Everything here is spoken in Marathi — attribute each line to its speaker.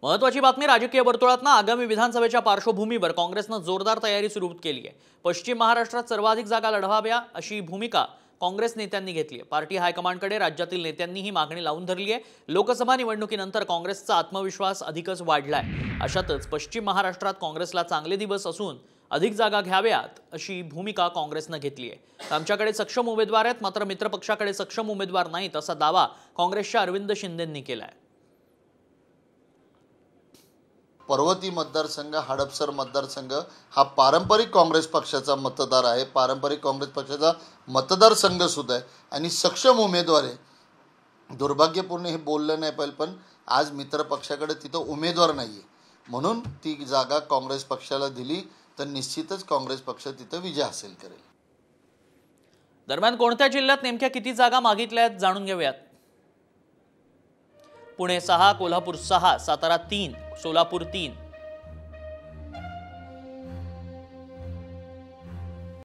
Speaker 1: महत्वाची बातमी राजकीय वर्तुळातनं आगामी विधानसभेच्या पार्श्वभूमीवर काँग्रेसनं जोरदार तयारी सुरू केली आहे। पश्चिम महाराष्ट्रात सर्वाधिक जागा लढवाव्या अशी भूमिका काँग्रेस नेत्यांनी घेतली आहे। पार्टी हायकमांडकडे राज्यातील नेत्यांनी ही मागणी लावून धरली आहे। लोकसभा निवडणुकीनंतर काँग्रेसचा आत्मविश्वास अधिकच वाढलाय। अशातच पश्चिम महाराष्ट्रात काँग्रेसला चांगले दिवस असून अधिक जागा घ्याव्यात अशी भूमिका काँग्रेसनं घेतली आहे। आमच्याकडे सक्षम उमेदवार आहेत, मात्र मित्रपक्षाकडे सक्षम उमेदवार नाहीत असा दावा काँग्रेसच्या अरविंद शिंदेंनी केलाय।
Speaker 2: पर्वती मतदारसंघ, हडपसर मतदारसंघ हा पारंपरिक काँग्रेस पक्षाचा मतदार आहे, पारंपरिक काँग्रेस पक्षाचा मतदारसंघ सुद्धा आहे आणि सक्षम उमेदवार आहे। दुर्भाग्यपूर्ण हे बोललं नाही पाहिजे, पण आज मित्र पक्षाकडे तिथं उमेदवार नाहीये, म्हणून ती जागा काँग्रेस पक्षाला दिली तर निश्चितच काँग्रेस पक्ष तिथं विजय हासिल करेल।
Speaker 1: दरम्यान कोणत्या जिल्ह्यात नेमक्या किती जागा मागितल्यात जाणून घेऊयात। पुणे 6, कोल्हापूर 6, सातारा 3, सोलापूर 3,